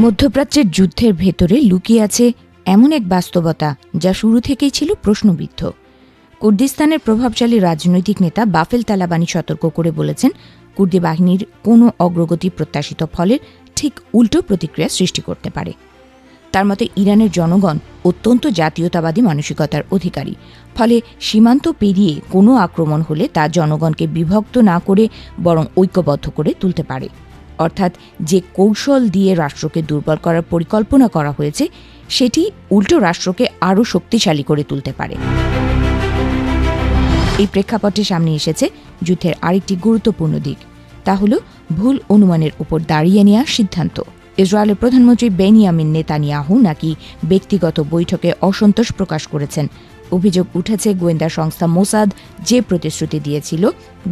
মধ্যপ্রাচ্যের যুদ্ধের ভেতরে লুকিয়ে আছে এমন এক বাস্তবতা যা শুরু থেকেই ছিল প্রশ্নবিদ্ধ। কুর্দিস্তানের প্রভাবশালী রাজনৈতিক নেতা বাফেল তালাবানি সতর্ক করে বলেছেন, কুর্দি বাহিনীর কোনো অগ্রগতি প্রত্যাশিত ফলের ঠিক উল্টো প্রতিক্রিয়া সৃষ্টি করতে পারে। তার মতে ইরানের জনগণ অত্যন্ত জাতীয়তাবাদী মানসিকতার অধিকারী, ফলে সীমান্ত পেরিয়ে কোনো আক্রমণ হলে তা জনগণকে বিভক্ত না করে বরং ঐক্যবদ্ধ করে তুলতে পারে। অর্থাৎ যে কৌশল দিয়ে রাষ্ট্রকে দুর্বল করার পরিকল্পনা করা হয়েছে সেটি উল্টো রাষ্ট্রকে আরও শক্তিশালী করে তুলতে পারে। এই প্রেক্ষাপটে সামনে এসেছে যুদ্ধের আরেকটি গুরুত্বপূর্ণ দিক, তা হল ভুল অনুমানের উপর দাঁড়িয়ে নেওয়া সিদ্ধান্ত। ইসরায়েলের প্রধানমন্ত্রী বেনিয়ামিন নেতানিয়াহু নাকি ব্যক্তিগত বৈঠকে অসন্তোষ প্রকাশ করেছেন। অভিযোগ উঠেছে গোয়েন্দা সংস্থা মোসাদ যে প্রতিশ্রুতি দিয়েছিল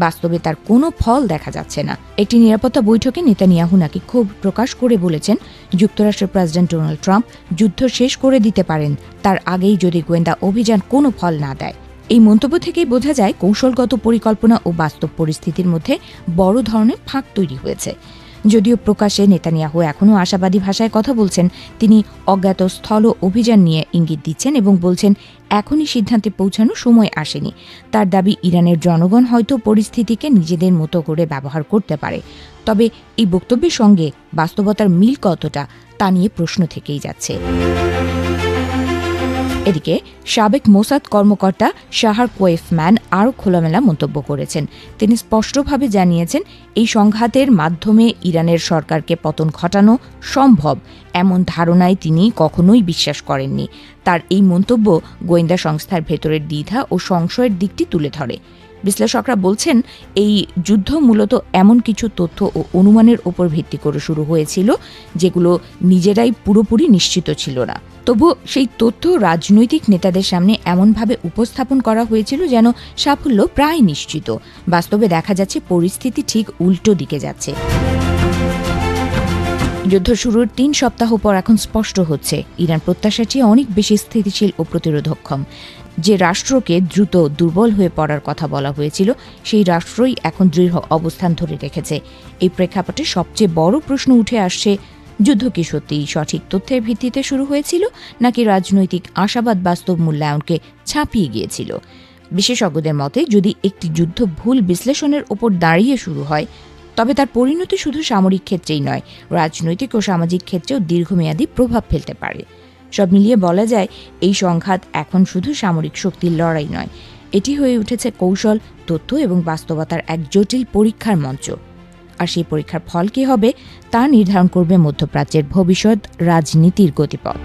বাস্তবে তার কোনো ফল দেখা যাচ্ছে না। একটি নিরাপত্তা বৈঠকে নেতানিয়াহু নাকি ক্ষোভ প্রকাশ করে বলেছেন, যুক্তরাষ্ট্রের প্রেসিডেন্ট ডোনাল্ড ট্রাম্প যুদ্ধ শেষ করে দিতে পারেন তার আগেই যদি গোয়েন্দা অভিযান কোনো ফল না দেয়। এই মন্তব্য থেকেই বোঝা যায় কৌশলগত পরিকল্পনা ও বাস্তব পরিস্থিতির মধ্যে বড় ধরনের ফাঁক তৈরি হয়েছে। যদিও প্রকাশ্যে নেতানিয়াহু এখনও আশাবাদী ভাষায় কথা বলছেন, তিনি অজ্ঞাত স্থল অভিযান নিয়ে ইঙ্গিত দিচ্ছেন এবং বলছেন এখনই সিদ্ধান্তে পৌঁছানোর সময় আসেনি। তার দাবি, ইরানের জনগণ হয়তো পরিস্থিতিকে নিজেদের মতো করে ব্যবহার করতে পারে। তবে এই বক্তব্যের সঙ্গে বাস্তবতার মিল কতটা তা নিয়ে প্রশ্ন থেকেই যাচ্ছে। এদিকে সাবেক মোসাদ কর্মকর্তা শাহর কোয়েফম্যান আরও খোলামেলা মন্তব্য করেছেন। তিনি স্পষ্টভাবে জানিয়েছেন, এই সংঘাতের মাধ্যমে ইরানের সরকারকে পতন ঘটানো সম্ভব এমন ধারণায় তিনি কখনোই বিশ্বাস করেননি। তার এই মন্তব্য গোয়েন্দা সংস্থার ভেতরের দ্বিধা ও সংশয়ের দিকটি তুলে ধরে। বিশ্লেষকরা বলছেন, এই যুদ্ধ মূলত এমন কিছু তথ্য ও অনুমানের উপর ভিত্তি করে শুরু হয়েছিল যেগুলো নিজেরাই পুরোপুরি নিশ্চিত ছিল না। তবু সেই তথ্য রাজনৈতিক নেতাদের সামনে এমনভাবে উপস্থাপন করা হয়েছিল যেন সাফল্য প্রায় নিশ্চিত। বাস্তবে দেখা যাচ্ছে পরিস্থিতি ঠিক উল্টো দিকে যাচ্ছে। যুদ্ধ শুরুর 3 সপ্তাহ পর এখন স্পষ্ট হচ্ছে, ইরান প্রত্যাশার চেয়ে অনেক বেশি স্থিতিশীল ও প্রতিরোধক্ষম। যে রাষ্ট্রকে দ্রুত দুর্বল হয়ে পড়ার কথা বলা হয়েছিল সেই রাষ্ট্রই এখন দৃঢ় অবস্থান ধরে রেখেছে। এই প্রেক্ষাপটে সবচেয়ে বড় প্রশ্ন উঠে আসছে, যুদ্ধ কি সত্যিই সঠিক তথ্যের ভিত্তিতে শুরু হয়েছিল নাকি রাজনৈতিক আশাবাদ বাস্তব মূল্যায়নকে ছাপিয়ে গিয়েছিল? বিশেষজ্ঞদের মতে, যদি একটি যুদ্ধ ভুল বিশ্লেষণের ওপর দাঁড়িয়ে শুরু হয় তবে তার পরিণতি শুধু সামরিক ক্ষেত্রেই নয়, রাজনৈতিক ও সামাজিক ক্ষেত্রেও দীর্ঘমেয়াদী প্রভাব ফেলতে পারে। সব মিলিয়ে বলা যায়, এই সংঘাত এখন শুধু সামরিক শক্তির লড়াই নয়, এটি হয়ে উঠেছে কৌশল, তথ্য এবং বাস্তবতার এক জটিল পরীক্ষার মঞ্চ। আর সেই পরীক্ষার ফল কী হবে তা নির্ধারণ করবে মধ্যপ্রাচ্যের ভবিষ্যৎ রাজনীতির গতিপথ।